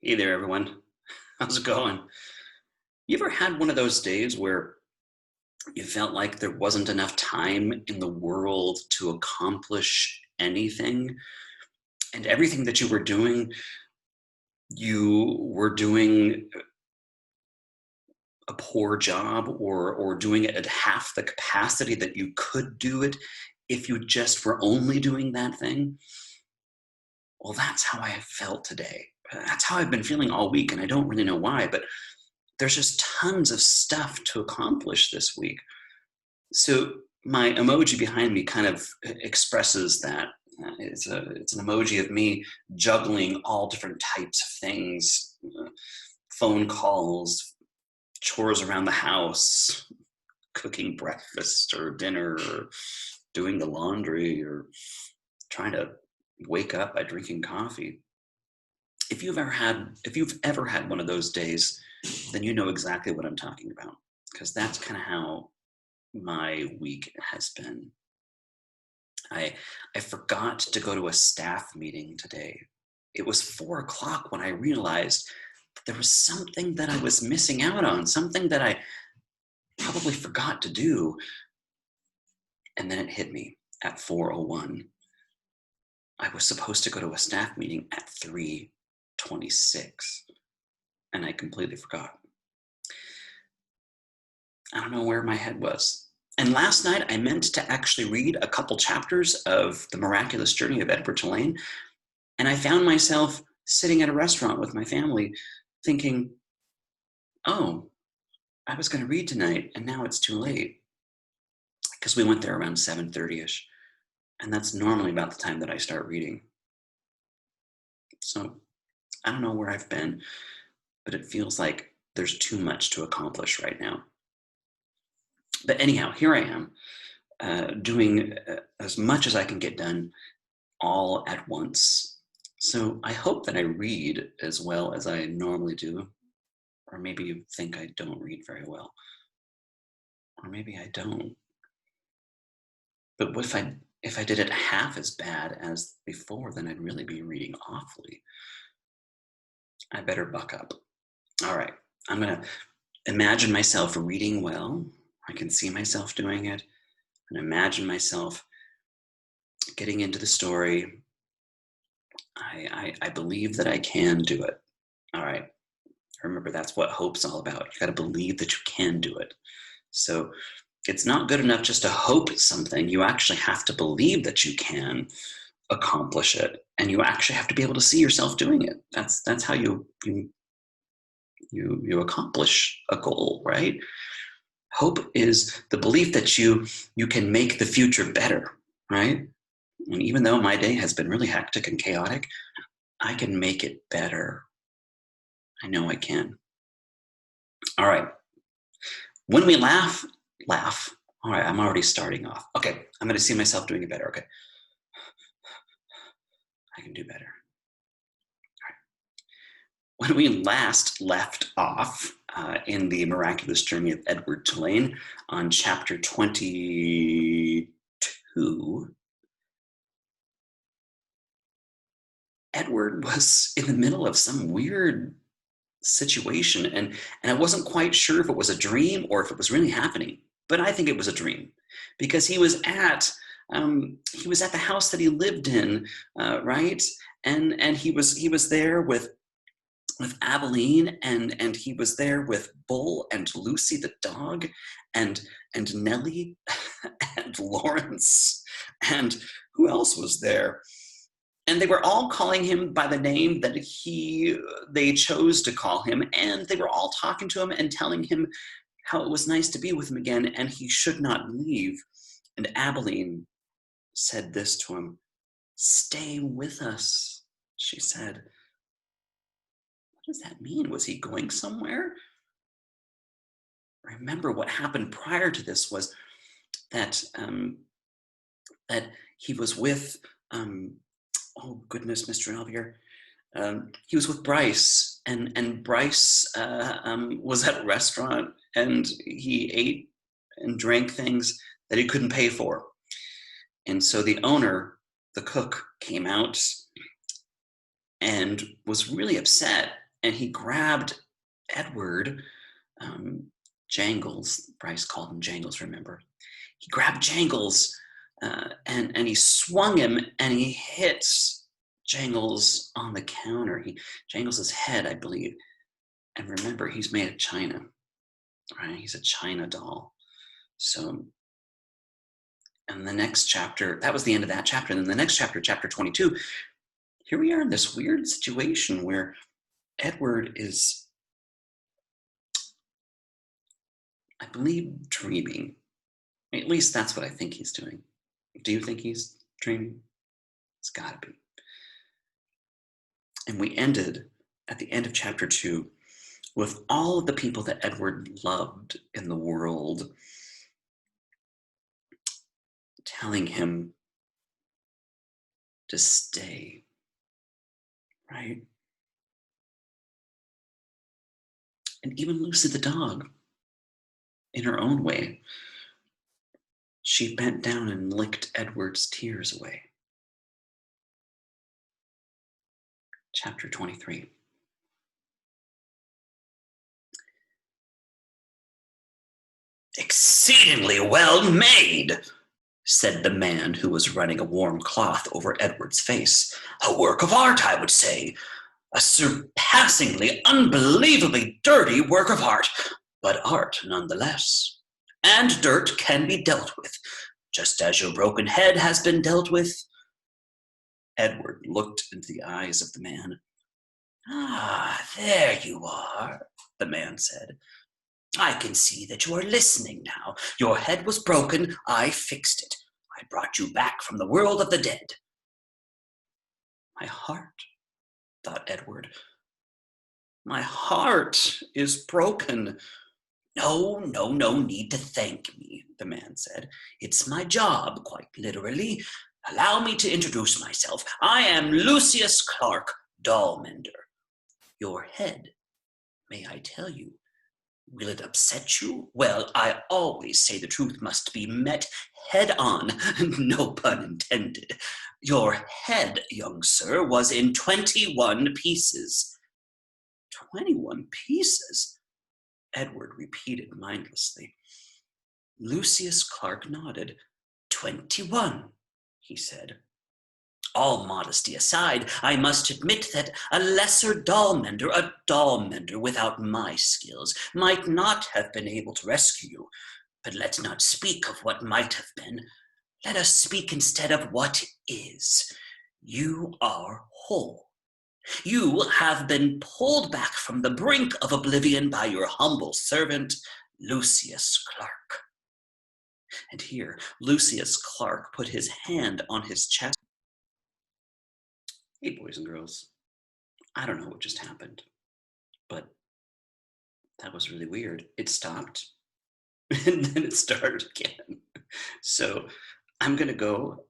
Hey there, everyone. How's it going? You ever had one of those days where you felt like there wasn't enough time in the world to accomplish anything? And everything that you were doing a poor job or doing it at half the capacity that you could do it if you just were only doing that thing? Well, that's how I felt today. That's how I've been feeling all week, and I don't really know why, but there's just tons of stuff to accomplish this week. So my emoji behind me kind of expresses that. It's an emoji of me juggling all different types of things, phone calls, chores around the house, cooking breakfast or dinner, or doing the laundry, or trying to wake up by drinking coffee. If you've ever had one of those days, then you know exactly what I'm talking about, because that's kind of how my week has been. I I forgot to go to a staff meeting today. It was 4 o'clock when I realized that there was something that I was missing out on, something that I probably forgot to do. And then it hit me at 4:01. I was supposed to go to a staff meeting at 3:26, and I completely forgot. I don't know where my head was. And last night I meant to actually read a couple chapters of The Miraculous Journey of Edward Tulane. And I found myself sitting at a restaurant with my family thinking, oh, I was going to read tonight and now it's too late. Because we went there around 7:30ish. And that's normally about the time that I start reading. So I don't know where I've been, but it feels like there's too much to accomplish right now. But anyhow, here I am doing as much as I can get done all at once. So I hope that I read as well as I normally do. Or maybe you think I don't read very well. Or maybe I don't. But what if I did it half as bad as before, then I'd really be reading awfully. I better buck up. All right. I'm gonna imagine myself reading well. I can see myself doing it. And imagine myself getting into the story. I believe that I can do it. All right. Remember, that's what hope's all about. You got to believe that you can do it. So it's not good enough just to hope something. You actually have to believe that you can accomplish it, and you actually have to be able to see yourself doing it. That's how you accomplish a goal, right? Hope is the belief that you can make the future better, right? And even though my day has been really hectic and chaotic, I can make it better. I know I can. All right. When we laugh. All right, I'm already starting off. Okay, I'm going to see myself doing it better. Okay, I can do better. When we last left off in the Miraculous Journey of Edward Tulane on chapter 22, Edward was in the middle of some weird situation, and I wasn't quite sure if it was a dream or if it was really happening. But I think it was a dream, because he was at the house that he lived in, right? And he was there with Abilene, and he was there with Bull and Lucy the dog, and Nellie and Lawrence, and who else was there? And they were all calling him by the name that they chose to call him, and they were all talking to him and telling him how it was nice to be with him again, and he should not leave. And Abilene said this to him: "Stay with us," she said. What does that mean? Was he going somewhere? Remember, what happened prior to this was that that he was with oh goodness, Mr. Alvier. He was with Bryce, and Bryce was at a restaurant, and he ate and drank things that he couldn't pay for. And so the owner, the cook, came out and was really upset and he grabbed Edward, Jangles. Bryce called him Jangles, remember? He grabbed Jangles and he swung him and he hits Jangles on the counter. Jangles' head, I believe. And remember, he's made of china, right? He's a china doll. So, and the next chapter, that was the end of that chapter. And then the next chapter, chapter 22, here we are in this weird situation where Edward is, I believe, dreaming. At least that's what I think he's doing. Do you think he's dreaming? It's got to be. And we ended at the end of chapter 2 with all of the people that Edward loved in the world telling him to stay, right? And even Lucy the dog, in her own way, she bent down and licked Edward's tears away. Chapter 23. "Exceedingly well made," said the man who was running a warm cloth over Edward's face. "A work of art, I would say. A surpassingly, unbelievably dirty work of art, but art nonetheless. And dirt can be dealt with, just as your broken head has been dealt with." Edward looked into the eyes of the man. "Ah, there you are," the man said. "I can see that you are listening now. Your head was broken. I fixed it. I brought you back from the world of the dead." "My heart," thought Edward. "My heart is broken." No need to thank me," the man said. "It's my job, quite literally. Allow me to introduce myself. I am Lucius Clark, dollmender. Your head, may I tell you, will it upset you? Well, I always say the truth must be met head on, no pun intended. Your head, young sir, was in 21 pieces. 21 pieces? Edward repeated mindlessly. Lucius Clark nodded. 21, he said. All modesty aside, I must admit that a lesser doll-mender without my skills, might not have been able to rescue you. But let's not speak of what might have been. Let us speak instead of what is. You are whole. You have been pulled back from the brink of oblivion by your humble servant, Lucius Clark. And here, Lucius Clark put his hand on his chest. Hey, boys and girls, I don't know what just happened, but that was really weird. It stopped, and then it started again. So I'm going to go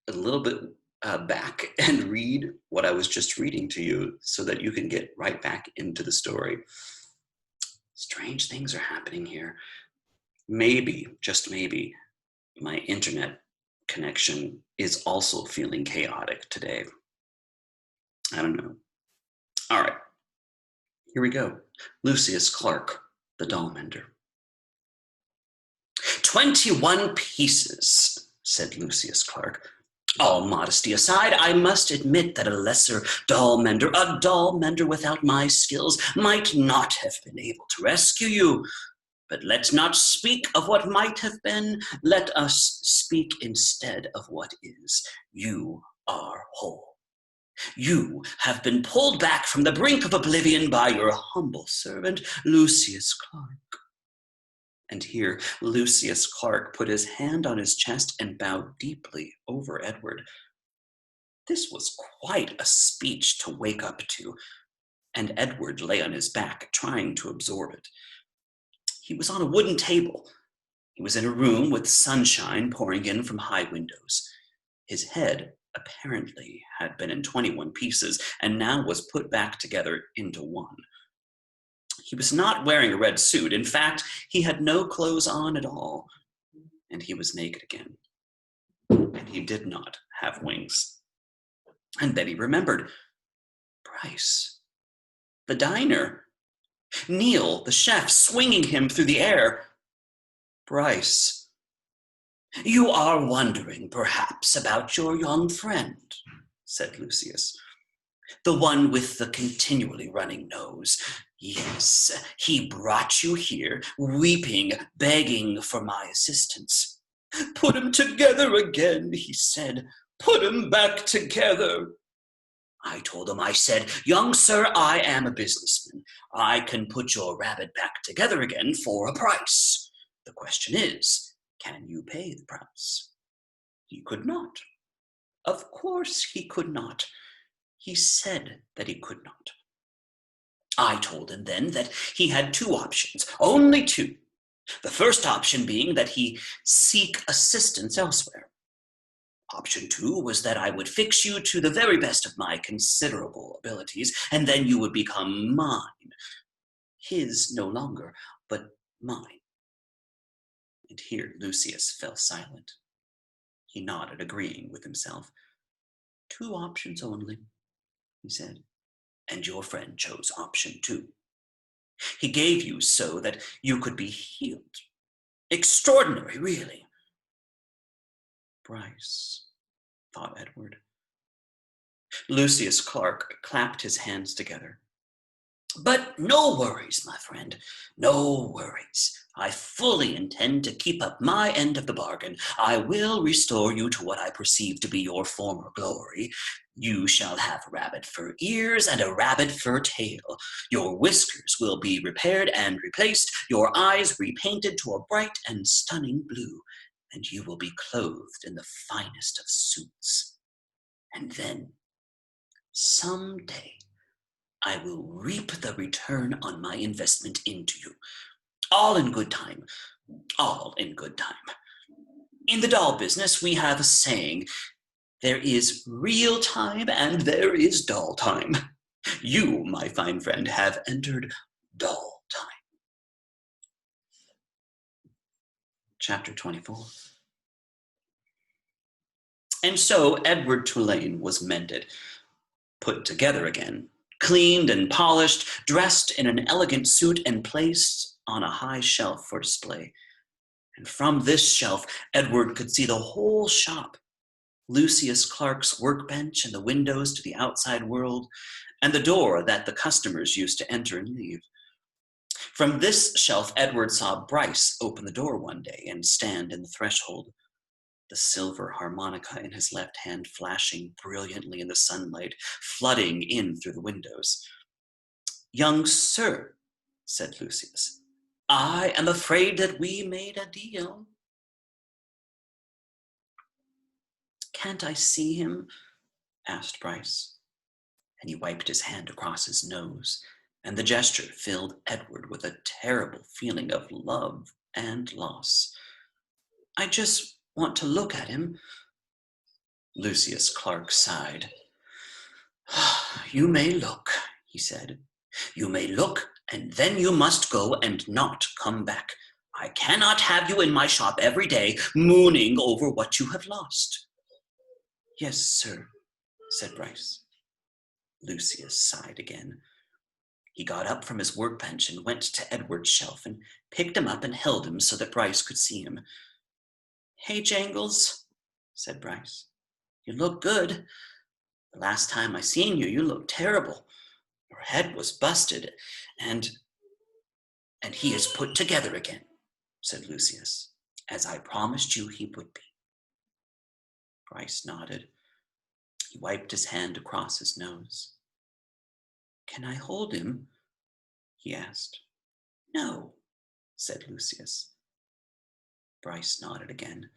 a little bit back and read what I was just reading to you so that you can get right back into the story. Strange things are happening here. Maybe, just maybe, my internet connection is also feeling chaotic today. I don't know. All right, here we go. Lucius Clark, the dollmender. 21 pieces, said Lucius Clark. All modesty aside, I must admit that a lesser a doll mender without my skills, might not have been able to rescue you. But let's not speak of what might have been. Let us speak instead of what is. You are whole. You have been pulled back from the brink of oblivion by your humble servant, Lucius Clark. And here Lucius Clark put his hand on his chest and bowed deeply over Edward. This was quite a speech to wake up to, and Edward lay on his back, trying to absorb it. He was on a wooden table. He was in a room with sunshine pouring in from high windows. His head apparently had been in 21 pieces and now was put back together into one. He was not wearing a red suit. In fact, he had no clothes on at all, and he was naked again. And he did not have wings. And then he remembered, Bryce, The diner. Neil, the chef, swinging him through the air. Bryce. You are wondering, perhaps, about your young friend, said Lucius. The one with the continually running nose. Yes, he brought you here, weeping, begging for my assistance. Put 'em together again, he said. Put 'em back together. I told him, I said, young sir, I am a businessman. I can put your rabbit back together again for a price. The question is, can you pay the price? He could not. Of course he could not. He said that he could not. I told him then that he had two options, only two. The first option being that he seek assistance elsewhere. Option 2 was that I would fix you to the very best of my considerable abilities, and then you would become mine. His no longer, but mine. And here Lucius fell silent. He nodded, agreeing with himself. Two options only, he said, and your friend chose option 2. He gave you so that you could be healed. Extraordinary, really. Bryce, thought Edward. Lucius Clark clapped his hands together. But no worries, my friend, no worries. I fully intend to keep up my end of the bargain. I will restore you to what I perceive to be your former glory. You shall have rabbit fur ears and a rabbit fur tail. Your whiskers will be repaired and replaced, your eyes repainted to a bright and stunning blue, and you will be clothed in the finest of suits. And then, someday, I will reap the return on my investment into you. All in good time. All in good time. In the doll business, we have a saying, there is real time and there is doll time. You, my fine friend, have entered doll time. Chapter 24. And so Edward Tulane was mended, put together again, cleaned and polished, dressed in an elegant suit, and placed on a high shelf for display. And from this shelf, Edward could see the whole shop, Lucius Clark's workbench and the windows to the outside world, and the door that the customers used to enter and leave. From this shelf, Edward saw Bryce open the door one day and stand in the threshold, the silver harmonica in his left hand flashing brilliantly in the sunlight, flooding in through the windows. Young sir, said Lucius, I am afraid that we made a deal. Can't I see him? Asked Bryce, and he wiped his hand across his nose, and the gesture filled Edward with a terrible feeling of love and loss. I just want to look at him. Lucius Clark sighed. You may look, he said. You may look, and then you must go and not come back. I cannot have you in my shop every day, mooning over what you have lost. Yes, sir, said Bryce. Lucius sighed again. He got up from his workbench and went to Edward's shelf and picked him up and held him so that Bryce could see him. Hey, Jangles, said Bryce. You look good. The last time I seen you, you looked terrible. Your head was busted, and he is put together again, said Lucius, as I promised you he would be. Bryce nodded. He wiped his hand across his nose. Can I hold him? He asked. No, said Lucius. Bryce nodded again.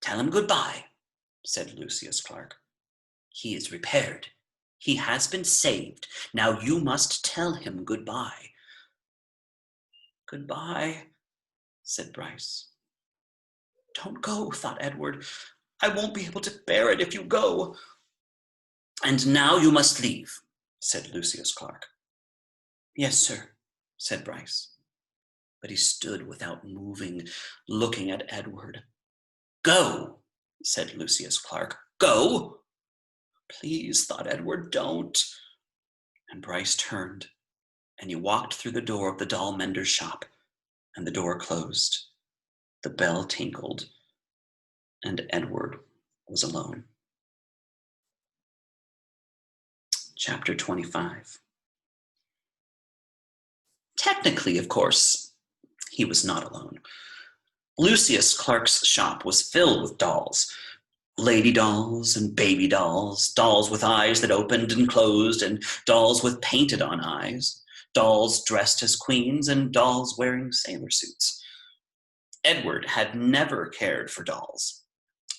Tell him goodbye, said Lucius Clark. He is repaired. He has been saved. Now you must tell him goodbye. Goodbye, said Bryce. Don't go, thought Edward. I won't be able to bear it if you go. And now you must leave, said Lucius Clark. Yes, sir, said Bryce. But he stood without moving, looking at Edward. Go, said Lucius Clark. Go. Please, thought Edward, don't. And Bryce turned, and he walked through the door of the doll mender's shop, and the door closed. The bell tinkled, and Edward was alone. Chapter 25. Technically, of course, he was not alone. Lucius Clark's shop was filled with dolls. Lady dolls and baby dolls, dolls with eyes that opened and closed, and dolls with painted on eyes, dolls dressed as queens, and dolls wearing sailor suits. Edward had never cared for dolls.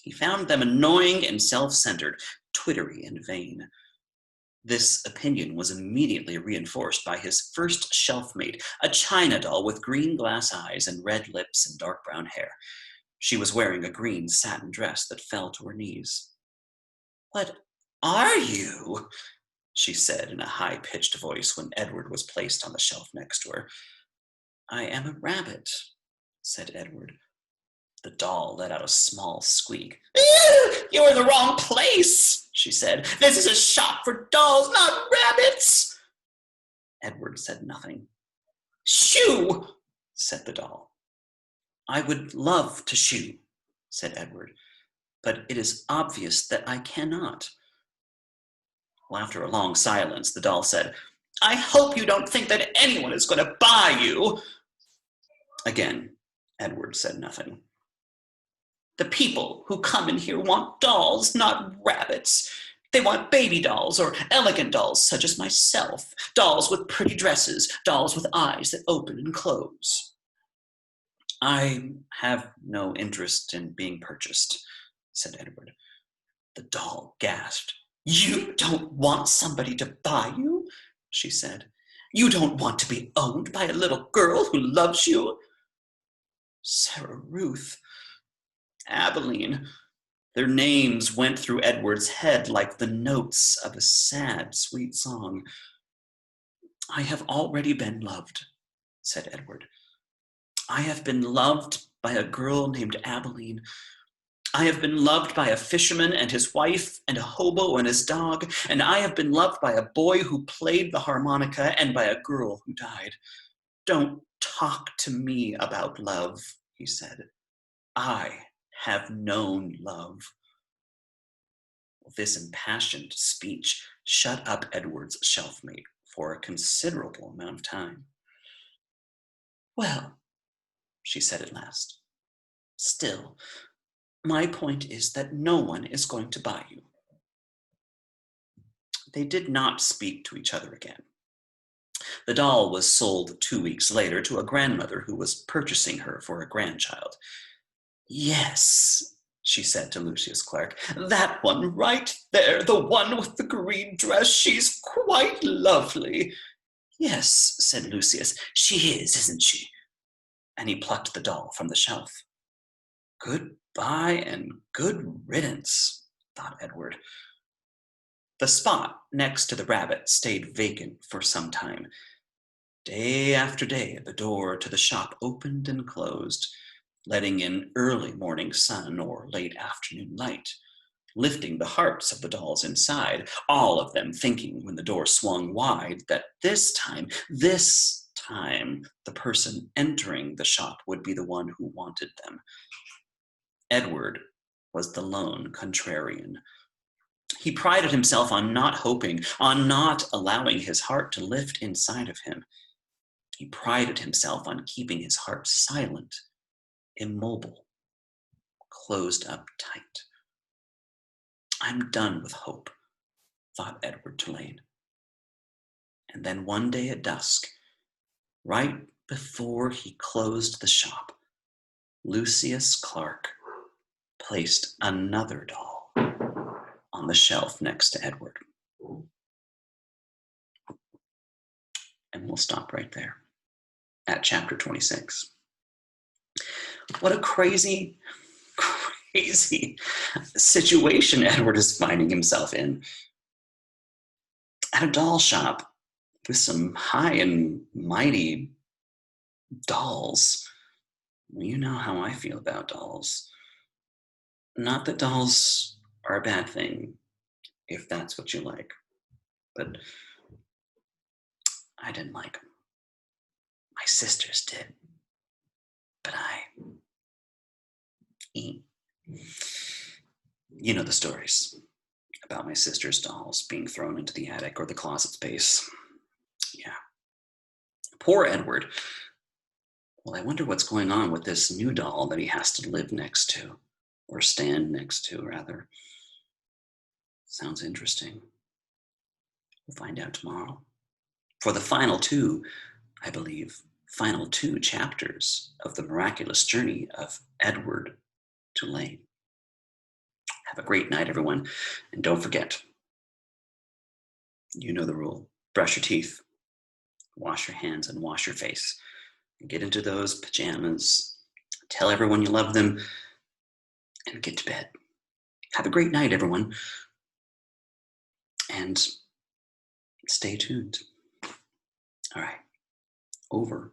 He found them annoying and self-centered, twittery and vain. This opinion was immediately reinforced by his first shelf-mate, a china doll with green glass eyes and red lips and dark brown hair. She was wearing a green satin dress that fell to her knees. "What are you?" she said in a high-pitched voice when Edward was placed on the shelf next to her. "I am a rabbit," said Edward. The doll let out a small squeak. "You're in the wrong place," she said. "This is a shop for dolls, not rabbits." Edward said nothing. "Shoo," said the doll. "I would love to shoo," said Edward, "but it is obvious that I cannot." Well, after a long silence, the doll said, "I hope you don't think that anyone is going to buy you." Again, Edward said nothing. "The people who come in here want dolls, not rabbits. They want baby dolls or elegant dolls such as myself, dolls with pretty dresses, dolls with eyes that open and close." "I have no interest in being purchased," said Edward. The doll gasped. "You don't want somebody to buy you?" she said. "You don't want to be owned by a little girl who loves you?" Sarah Ruth, Abilene. Their names went through Edward's head like the notes of a sad, sweet song. "I have already been loved," said Edward. "I have been loved by a girl named Abilene. I have been loved by a fisherman and his wife and a hobo and his dog, and I have been loved by a boy who played the harmonica and by a girl who died. Don't talk to me about love," he said. "I have known love." This impassioned speech shut up Edward's shelfmate for a considerable amount of time. "Well," she said at last, "still, my point is that no one is going to buy you." They did not speak to each other again. The doll was sold 2 weeks later to a grandmother who was purchasing her for a grandchild. "Yes," she said to Lucius Clark, "that one right there, the one with the green dress, she's quite lovely." "Yes," said Lucius, "she is, isn't she?" And he plucked the doll from the shelf. Goodbye and good riddance, thought Edward. The spot next to the rabbit stayed vacant for some time. Day after day, the door to the shop opened and closed, letting in early morning sun or late afternoon light, lifting the hearts of the dolls inside, all of them thinking when the door swung wide that this time, the person entering the shop would be the one who wanted them. Edward was the lone contrarian. He prided himself on not hoping, on not allowing his heart to lift inside of him. He prided himself on keeping his heart silent, immobile, closed up tight. "I'm done with hope," thought Edward Tulane. And then one day at dusk, right before he closed the shop, Lucius Clark placed another doll on the shelf next to Edward. And we'll stop right there at chapter 26. What a crazy, crazy situation Edward is finding himself in. At a doll shop with some high and mighty dolls. You know how I feel about dolls. Not that dolls are a bad thing, if that's what you like, but I didn't like them. My sisters did, but eh. You know the stories about my sister's dolls being thrown into the attic or the closet space. Yeah. Poor Edward. Well, I wonder what's going on with this new doll that he has to live next to, or stand next to, rather. Sounds interesting. We'll find out tomorrow. For the final two, I believe, final two chapters of the miraculous journey of Edward Tulane. Have a great night, everyone. And don't forget, you know the rule. Brush your teeth, wash your hands, and wash your face. Get into those pajamas. Tell everyone you love them, and get to bed. Have a great night, everyone. And stay tuned. All right. Over.